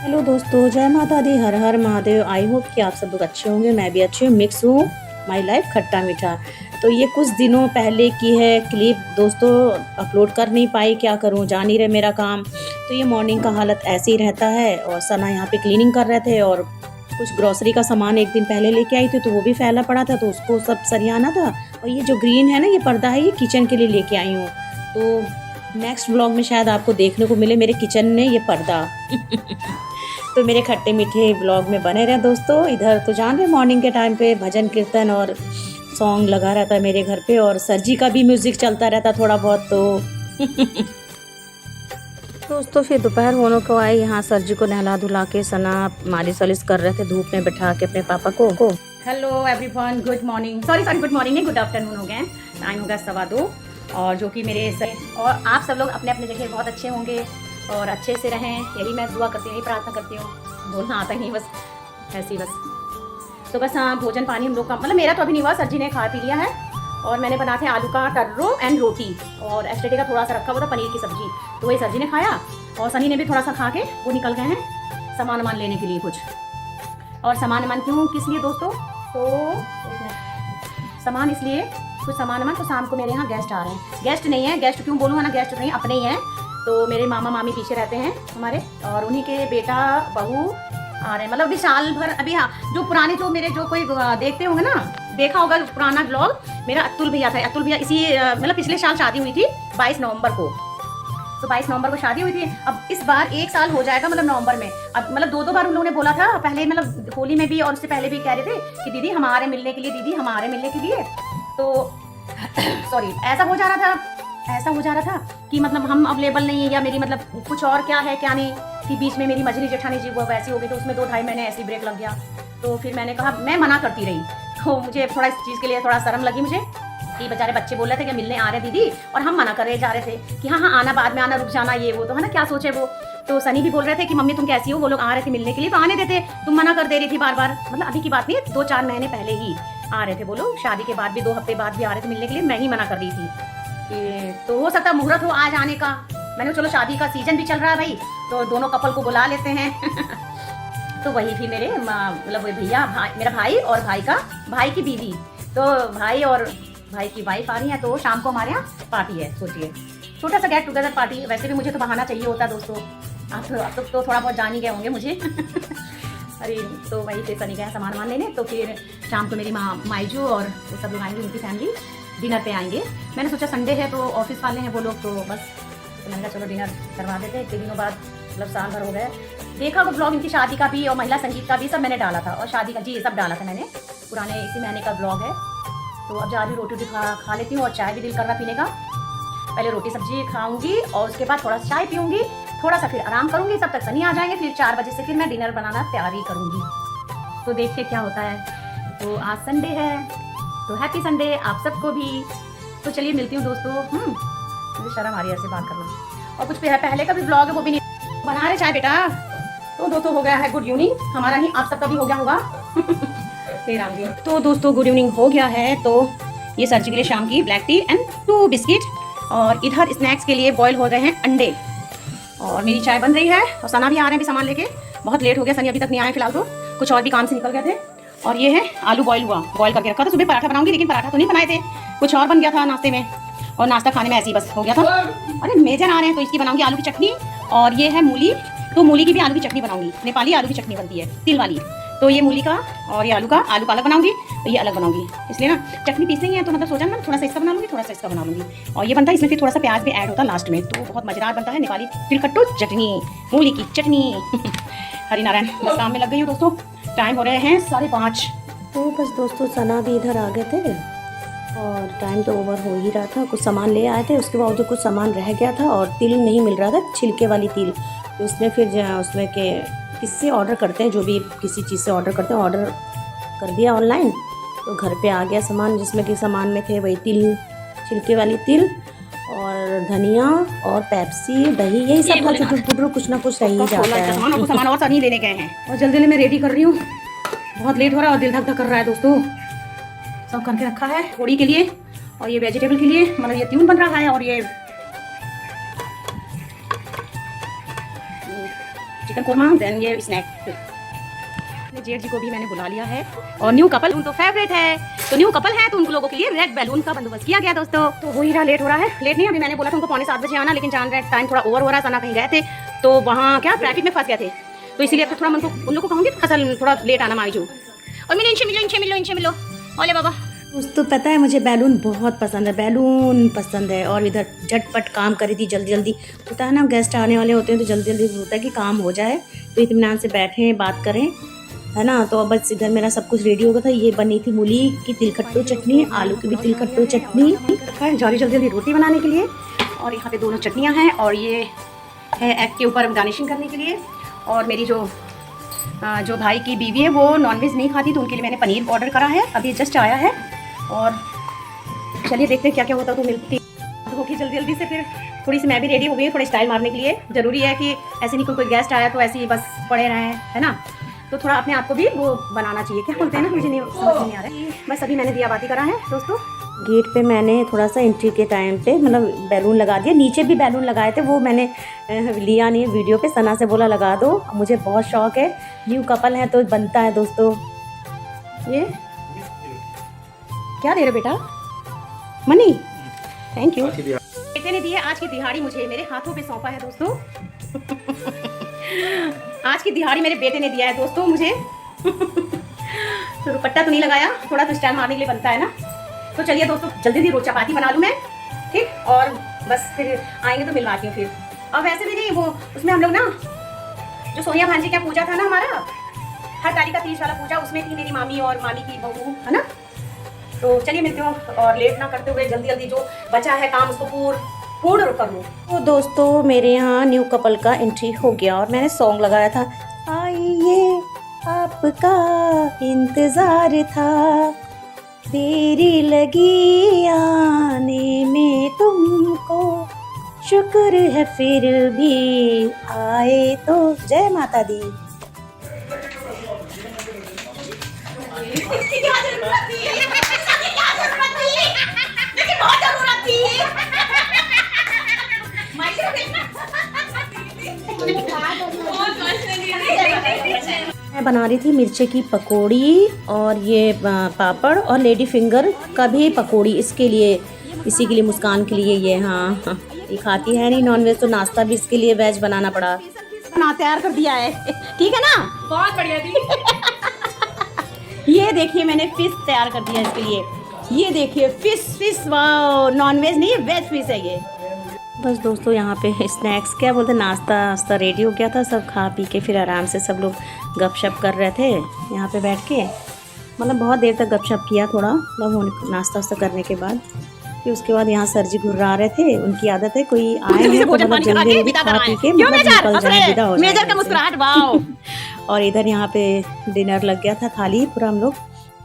Hello दोस्तों, जय माता दी, हर हर महादेव। आई होप कि आप सब लोग अच्छे होंगे। मैं भी अच्छी हूँ, मिक्स हूँ। माई लाइफ खट्टा मीठा। तो ये कुछ दिनों पहले की है क्लिप दोस्तों, अपलोड कर नहीं पाई। क्या करूँ, जान ही रहे मेरा काम। तो ये मॉर्निंग का हालत ऐसे ही रहता है। और सना यहाँ पे क्लीनिंग कर रहे थे और कुछ ग्रॉसरी का सामान एक दिन पहले लेके आई थी, तो वो भी फैला पड़ा था, तो उसको सब सरियाना था। और ये जो ग्रीन है ना, ये पर्दा है, ये किचन के लिए लेके आई हूँ। तो नेक्स्ट व्लॉग में शायद आपको देखने को मिले मेरे किचन में ये पर्दा। तो मेरे खट्टे मीठे व्लॉग में बने रहे दोस्तों। इधर तो जान रहे मॉर्निंग के टाइम पे भजन कीर्तन और सॉन्ग लगा रहता है मेरे घर पे, और सर जी का भी म्यूजिक चलता रहता थोड़ा बहुत। तो दोस्तों फिर दोपहर होने को आई, यहाँ सर जी को नहला धुला के सना मालिश वालिश कर रहे थे धूप में बैठा के अपने पापा को। Hello everyone, good morning, sorry good morning नहीं, गुड आफ्टरनून हो गए। टाइम होगा 2:15, और जो कि मेरे और आप सब लोग अपने अपने जगह बहुत अच्छे होंगे और अच्छे से रहें, यही मैं दुआ करती हूँ, यही प्रार्थना करती हूँ। बोलना आता ही नहीं, बस ऐसी बस। तो बस हाँ, भोजन पानी हम लोग का मतलब मेरा तो अभी नहीं हुआ, सर जी ने खा पी लिया है। और मैंने बनाया था आलू का टर्रो एंड रोटी, और एस्टेडे का थोड़ा सा रखा हुआ था पनीर की सब्जी, तो वही सर जी ने खाया। और सनी ने भी थोड़ा सा खा के वो निकल गए हैं सामान लेने के लिए कुछ। और सामान क्यों, किस लिए दोस्तों? तो सामान इसलिए, कुछ सामान तो शाम को मेरे यहाँ गेस्ट आ रहे हैं। गेस्ट नहीं है, गेस्ट क्यों बोलूँ, है ना, गेस्ट नहीं, अपने ही हैं। तो मेरे मामा मामी पीछे रहते हैं हमारे, और उन्हीं के बेटा बहू आ रहे हैं। मतलब अभी साल भर, अभी हाँ, जो पुराने जो मेरे जो कोई देखते होंगे ना, देखा होगा पुराना ब्लॉग, मेरा अतुल भैया था। अतुल भैया इसी मतलब पिछले साल शादी हुई थी 22 नवंबर को। तो 22 नवंबर को शादी हुई थी। अब इस बार 1 साल हो जाएगा, मतलब नवंबर में। अब मतलब 2 बार उन लोगों ने बोला था पहले, मतलब होली में भी और उससे पहले भी कह रहे थे कि दीदी हमारे मिलने के लिए, दीदी हमारे मिलने के लिए। तो सॉरी, ऐसा हो जा रहा था कि मतलब हम अवेलेबल नहीं है, या मेरी मतलब कुछ और क्या है क्या नहीं, कि बीच में मेरी मजली जेठानी जी वो वैसी हो गई, तो उसमें 2-2.5 महीने ऐसी ब्रेक लग गया। तो फिर मैंने कहा, मैं मना करती रही, तो मुझे थोड़ा इस चीज़ के लिए थोड़ा शर्म लगी मुझे, कि बेचारे बच्चे बोल रहे थे कि मिलने आ रहे दीदी, और हम मना कर रहे जा रहे थे कि हाँ आना, बाद में आना, रुक जाना, ये वो, तो है ना, क्या सोचे वो। तो सनी भी बोल रहे थे कि मम्मी तुम कैसी हो, वो लोग आ रहे थे मिलने के लिए तो आने देते, तुम मना कर दे रही थी बार बार। मतलब अभी की बात नहीं है, 2-4 महीने पहले ही आ रहे थे वो लोग, शादी के बाद भी 2 हफ्ते बाद भी आ रहे थे मिलने के लिए, मैं ही मना कर रही थी कि तो हो सकता मुहूर्त हो आज आने का। मैंने चलो शादी का सीजन भी चल रहा है भाई, तो दोनों कपल को बुला लेते हैं। तो वही फिर मेरे मतलब भैया, मेरा भाई और भाई की बीवी, तो भाई और भाई की वाइफ आ रही है, तो शाम को हमारे यहाँ पार्टी है। सोचिए, छोटा सा गेट टुगेदर पार्टी। वैसे भी मुझे तो बहाना चाहिए होता दोस्तों, आप तो थोड़ा बहुत जान ही गए होंगे मुझे। अरे तो वही से सनी गया सामान लेने, तो फिर शाम को मेरी माईजू और वो सब लोग आएंगे, उनकी फैमिली डिनर पे आएंगे। मैंने सोचा संडे है तो ऑफिस वाले हैं वो लोग, तो बस तो मैंने कहा चलो डिनर करवा देते हैं। 1 दिनों बाद, मतलब साल भर हो गए। देखा वो ब्लॉग इनकी शादी का भी और महिला संगीत का भी सब मैंने डाला था, और शादी का जी सब डाला था मैंने, पुराने इसी महीने का ब्लॉग है। तो अब जा रही रोटी खा लेती हूँ, और चाय भी दिल कर रहा पीने का। पहले रोटी सब्जी खाऊंगी और उसके बाद थोड़ा चाय पीऊंगी, थोड़ा सा फिर आराम करूंगी, तब तक सनी आ जाएंगे, फिर 4 बजे से फिर मैं डिनर बनाना तैयारी करूंगी। तो देखिए क्या होता है। तो आज संडे है, तो हैप्पी संडे आप सबको भी। तो चलिए मिलती हूँ दोस्तों। मुझे शर्म आ रही है ऐसे बात करना। और कुछ भी है, पहले का भी ब्लॉग है वो भी नहीं बना रहे चाय बेटा। तो दोस्तों हो गया है गुड इवनिंग, हमारा नहीं आप सबका भी हो गया होगा। तो दोस्तों गुड इवनिंग हो गया है। तो ये सर जी के लिए शाम की ब्लैक टी एंड 2 बिस्किट, और इधर स्नैक्स के लिए बॉईल हो रहे हैं अंडे, और मेरी चाय बन रही है। और सना भी आ रहे हैं भी सामान लेके, बहुत लेट हो गया, सनी अभी तक नहीं आए फिलहाल, तो कुछ और भी काम से निकल गए थे। और ये है आलू बॉईल करके रखा था। सुबह पराठा बनाऊंगी, लेकिन पराठा तो नहीं बनाए थे, कुछ और बन गया था नाश्ते में, और नाश्ता खाने में ऐसे ही बस हो गया था। अरे मेजर आ रहे हैं, तो इसकी बनाऊंगी आलू की चटनी। और ये है मूली, तो मूली की भी आलू की चटनी बनाऊंगी, नेपाली आलू की चटनी बनती है तिल वाली। तो ये मूली का और ये आलू का अलग बनाऊंगी, तो ये अलग बनाऊंगी, इसलिए ना चटनी पीसनी है, तो मतलब सोचा ना थोड़ा सा इसका बना लूंगी, थोड़ा सा इसका बना लूंगी। और ये बनता है, इसमें फिर थोड़ा सा प्याज भी ऐड होता है लास्ट में, तो बहुत मजेदार बनता है नेपाली तिलकट्टू चटनी, मूली की चटनी। हरि नारायण, बस काम में लग गई हूँ दोस्तों। टाइम हो रहे हैं 5:30। तो बस दोस्तों सना भी इधर आ गए थे, और टाइम तो ओवर हो ही रहा था। कुछ सामान ले आए थे, उसके बाद जो कुछ सामान रह गया था, और तिल नहीं मिल रहा था, छिलके वाली तिल, तो उसमें फिर उसमें के किससे ऑर्डर करते हैं, जो भी किसी चीज़ से ऑर्डर करते हैं, ऑर्डर कर दिया ऑनलाइन, तो घर पे आ गया सामान, जिसमें कि सामान में थे वही तिल, छिलके वाली तिल, और धनिया और पेप्सी, दही, यही सब था, छोटे कुछ ना कुछ रही जाता है। सामान और सनी लेने गए हैं, और जल्दी मैं रेडी कर रही हूँ, बहुत लेट हो रहा है और दिल धक धक कर रहा है दोस्तों। सब करके रखा है होली के लिए, और ये वेजिटेबल के लिए, मतलब ये ट्यून बन रहा है, और ये चिकन कोरमा, देन ये स्नैक। जेठ जी को भी मैंने बुला लिया है और न्यू कपल उनको फेवरेट है, तो न्यू कपल है तो उन लोगों के लिए रेड बैलून का बंदोबस्त किया गया दोस्तों। तो हो ही रहा, लेट हो रहा है। लेट नहीं, अभी मैंने बोला था उनको 6:45 बजे आना, लेकिन जान रहे टाइम थोड़ा ओवर हो रहा है। सना कहीं गए थे तो वहाँ क्या ट्रैफिक में फंस गए थे, तो इसीलिए थोड़ा उन लोगों को कहूँगी फसल थोड़ा लेट आना माई जो। और मिलो इनसे मिलो। ओले बाबा दोस्तों, पता है मुझे बैलून बहुत पसंद है, बैलून पसंद है। और इधर झटपट काम करी थी, जल्दी जल्दी होता है ना, गेस्ट आने वाले होते हैं तो जल्दी जल्दी होता है कि काम हो जाए, तो इत्मीनान से बैठें बात करें, है ना। तो अब बस इधर मेरा सब कुछ रेडी हो गया था। ये बनी थी मूली की तिलखट्टू चटनी, आलू की भी तिलखट्टू चटनी, जल्दी जल्दी रोटी बनाने के लिए। और यहाँ पे दोनों चटनियाँ हैं, और ये है एग के ऊपर गार्निशिंग करने के लिए। और मेरी जो भाई की बीवी है वो नॉनवेज नहीं खाती, तो उनके लिए मैंने पनीर ऑर्डर करा है, अभी जस्ट आया है। और चलिए देखते हैं क्या क्या होता है। तो मिलती होगी जल्दी जल्दी से। फिर थोड़ी सी मैं भी रेडी हो गई, थोड़ी स्टाइल मारने के लिए। ज़रूरी है कि ऐसे नहीं कोई गेस्ट आया तो ऐसे ही बस पड़े रहें, है ना। तो थोड़ा अपने आप को भी वो बनाना चाहिए, क्या बोलते हैं ना, मुझे नहीं समझ नहीं आ रहा है। बस अभी मैंने दिया बाती करा है दोस्तों। गेट पे मैंने थोड़ा सा एंट्री के टाइम पे मतलब बैलून लगा दिया, नीचे भी बैलून लगाए थे, वो मैंने लिया नहीं वीडियो पे। सना से बोला लगा दो, मुझे बहुत शौक है, न्यू कपल है तो बनता है दोस्तों। ये क्या दे रहे बेटा? Money, thank you. बेटे ने दिए आज की दिहाड़ी, मुझे मेरे हाथों पे सौंपा है दोस्तों। आज की दिहाड़ी मेरे बेटे ने दिया है दोस्तों मुझे। तो दुपट्टा तो नहीं लगाया, थोड़ा तो स्टाइल मारने के लिए बनता है ना। तो चलिए दोस्तों, जल्दी जल्दी रोज चपाती बना लूँ मैं, ठीक। और बस फिर आएंगे तो मिलवाती हूँ फिर। और वैसे भी नहीं, वो उसमें हम लोग ना जो सोनिया भांजी का पूजा था ना हमारा, हर तारीख का 30 वाला पूजा, उसमें थी मेरी मामी और मामी की बहू, है ना। तो चलिए मिलते हो, और लेट ना करते हुए जल्दी जल्दी जो बचा है काम उसको पूर्ण कर लूँ। तो दोस्तों मेरे यहाँ न्यू कपल का एंट्री हो गया, और मैंने सॉन्ग लगाया था, आइए आपका इंतजार था, देरी लगी आने में तुमको, शुक्र है फिर भी आए तो। जय माता दी। मैं बना रही थी मिर्चे की पकौड़ी, और ये पापड़, और लेडी फिंगर का भी पकौड़ी, इसके लिए, इसी के लिए, मुस्कान के लिए ये। हाँ, ये खाती है नहीं नॉनवेज, तो नाश्ता भी इसके लिए वेज बनाना पड़ा। बना तैयार कर दिया है, ठीक है ना, बहुत बढ़िया थी। ये देखिए मैंने फिश तैयार कर दिया इसके लिए, ये देखिए फिश, वाह, नॉनवेज नहीं है, वेज फिश है ये। बस दोस्तों यहाँ पे स्नैक्स, क्या बोलते हैं, नाश्ता रेडी हो गया था, सब खा पी के फिर आराम से सब लोग गपशप कर रहे थे यहाँ पे बैठ के। मतलब बहुत देर तक गपशप किया, थोड़ा मतलब नाश्ता वास्ता करने के बाद। फिर उसके बाद यहाँ सर जी घुर्रा रहे थे, उनकी आदत है कोई आए हैं तो मतलब जल्दी खा पी के मतलब निकल जाए, विदा हो जाए। और इधर यहाँ पे डिनर लग गया था, थाली पूरा हम लोग।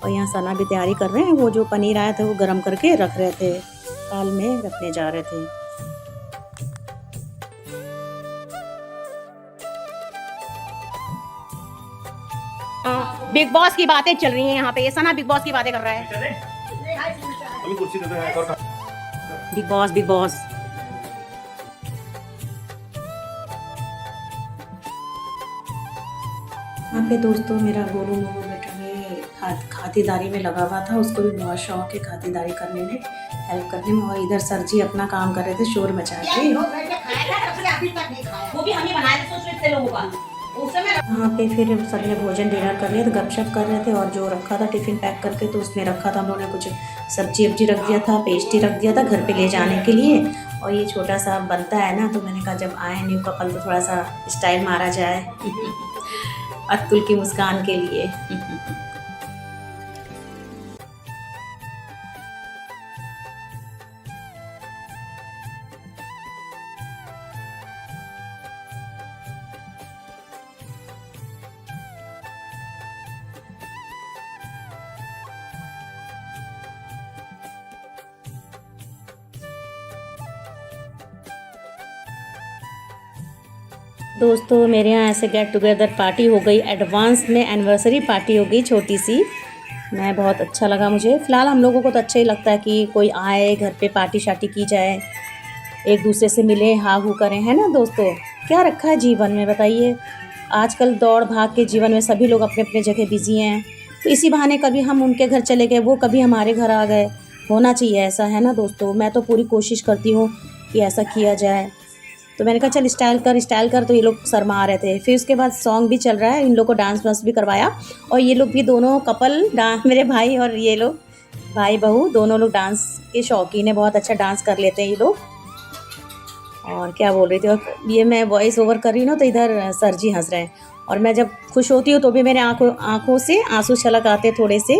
और यहाँ सना भी तैयारी कर रहे हैं, वो जो पनीर आया था वो गर्म करके रख रहे थे, थाल में रखने जा रहे थे। बिग बॉस की बातें चल रही हैं यहाँ पे, ये सना बिग बॉस की बातें कर रहा है। बिग बॉस यहाँ पे दोस्तों मेरा गोलू मोलू बेटा में खातिरदारी में लगा हुआ था, उसको भी बहुत शौक है खातिरदारी करने में, हेल्प करने में। और इधर सर जी अपना काम कर रहे थे, शोर मचा के। वो भी हमें बनाए थे लोगों का। वहाँ पे फिर सबने भोजन डिनर कर लिया, तो गपशप कर रहे थे। और जो रखा था टिफ़िन पैक करके, तो उसमें रखा था हम लोगों ने कुछ सब्जी वब्जी रख दिया था, पेस्ट्री रख दिया था घर पे ले जाने के लिए। और ये छोटा सा बनता है ना, तो मैंने कहा जब आए न्यू कपल तो थोड़ा सा स्टाइल मारा जाए अतुल की मुस्कान के लिए। दोस्तों मेरे यहाँ ऐसे गेट टुगेदर पार्टी हो गई, एडवांस में एनिवर्सरी पार्टी हो गई छोटी सी। मैं बहुत अच्छा लगा मुझे। फ़िलहाल हम लोगों को तो अच्छा ही लगता है कि कोई आए घर पे, पार्टी शार्टी की जाए, एक दूसरे से मिले, हा हू करें, है ना दोस्तों। क्या रखा है जीवन में बताइए, आजकल दौड़ भाग के जीवन में सभी लोग अपने अपने जगह बिजी हैं, तो इसी बहाने कभी हम उनके घर चले गए, वो कभी हमारे घर आ गए। होना चाहिए ऐसा, है ना दोस्तों। मैं तो पूरी कोशिश करती हूँ कि ऐसा किया जाए। तो मैंने कहा चल स्टाइल कर, तो ये लोग शर्मा रहे थे। फिर उसके बाद सॉन्ग भी चल रहा है, इन लोग को डांस वांस भी करवाया। और ये लोग भी दोनों कपल डांस, मेरे भाई और ये लोग भाई बहू दोनों लोग डांस के शौकीन है, बहुत अच्छा डांस कर लेते हैं ये लोग। और क्या बोल रही थी, और ये मैं वॉइस ओवर कर रही हूँ ना, तो इधर सर जी हंस रहे हैं। और मैं जब खुश होती हूँ तो भी मेरे आँखों से आंसू छलक आते थोड़े से।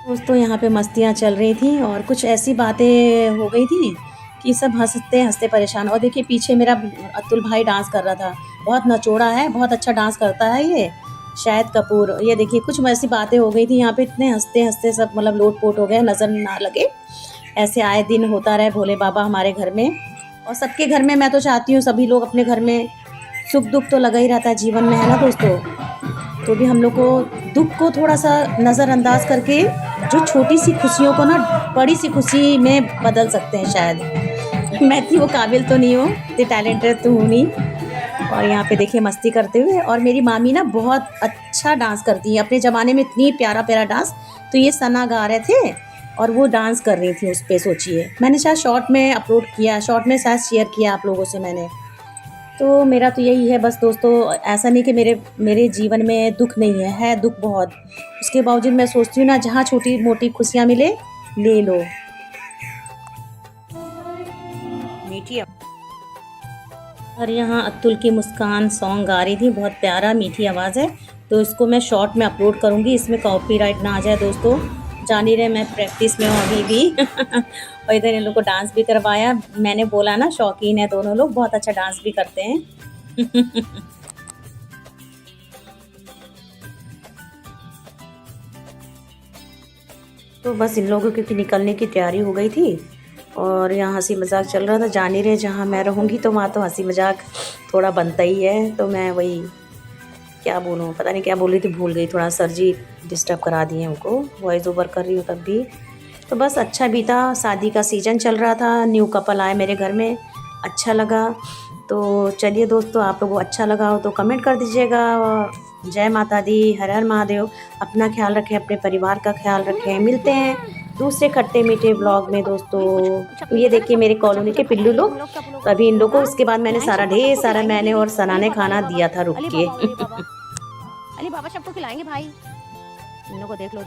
दोस्तों यहाँ पे मस्तियाँ चल रही थी और कुछ ऐसी बातें हो गई थी कि सब हंसते हंसते परेशान। और देखिए पीछे मेरा अतुल भाई डांस कर रहा था, बहुत नचोड़ा है, बहुत अच्छा डांस करता है ये शाहिद कपूर। ये देखिए कुछ ऐसी बातें हो गई थी यहाँ पे, इतने हंसते हंसते सब मतलब लोटपोट हो गए, नज़र ना लगे। ऐसे आए दिन होता रहे भोले बाबा हमारे घर में और सबके घर में। मैं तो चाहती हूँ सभी लोग अपने घर में, सुख दुख तो लगा ही रहता है जीवन में, है ना दोस्तों। तो भी हम लोग को दुख को थोड़ा सा नज़रअंदाज करके जो छोटी सी खुशियों को ना बड़ी सी खुशी में बदल सकते हैं शायद। मैं इतनी वो काबिल तो नहीं हूँ, इतनी टैलेंटेड तो हूँ नहीं। और यहाँ पे देखिए मस्ती करते हुए, और मेरी मामी ना बहुत अच्छा डांस करती है, अपने ज़माने में इतनी प्यारा प्यारा डांस। तो ये सना गा रहे थे और वो डांस कर रही थी उस पर। सोचिए, मैंने शायद शॉर्ट में अपलोड किया, शॉर्ट में शायद शेयर किया आप लोगों से मैंने। तो मेरा तो यही है बस दोस्तों, ऐसा नहीं कि मेरे जीवन में दुख नहीं है दुख बहुत। उसके बावजूद मैं सोचती हूँ ना, जहाँ छोटी मोटी खुशियाँ मिले ले लो। मीठी और यहाँ अतुल की मुस्कान सॉन्ग गा रही थी, बहुत प्यारा मीठी आवाज़ है। तो इसको मैं शॉर्ट में अपलोड करूँगी, इसमें कॉपीराइट ना आ जाए दोस्तों। जान ही रहे मैं प्रैक्टिस में हूँ अभी भी। और इधर इन लोग को डांस भी करवाया। मैंने बोला ना शौकीन है दोनों लोग, बहुत अच्छा डांस भी करते हैं। तो बस इन लोगों की निकलने की तैयारी हो गई थी और यहाँ हंसी मजाक चल रहा था। जान ही रहे जहाँ मैं रहूँगी तो वहाँ तो हंसी मजाक थोड़ा बनता ही है। तो मैं वही क्या बोलूँ, पता नहीं क्या बोल रही थी, भूल गई। थोड़ा सर जी डिस्टर्ब करा दिए हमको, वॉइस ओवर कर रही हूँ तब भी। तो बस अच्छा बीता, शादी का सीज़न चल रहा था, न्यू कपल आए मेरे घर में, अच्छा लगा। तो चलिए दोस्तों, आप लोगों को अच्छा लगा हो तो कमेंट कर दीजिएगा। जय माता दी, हर हर महादेव। अपना ख्याल रखें, अपने परिवार का ख्याल रखें। मिलते हैं दूसरे खट्टे मीठे ब्लॉग में दोस्तों। ये देखिए मेरे कॉलोनी के पिल्लू लोग, तो अभी इन लोगों को इसके बाद मैंने ढेर सारा मैंने और सना ने खाना दिया था रुक के। अली बाबा सबको खिलाएंगे भाई, इन लोगों को देख लो।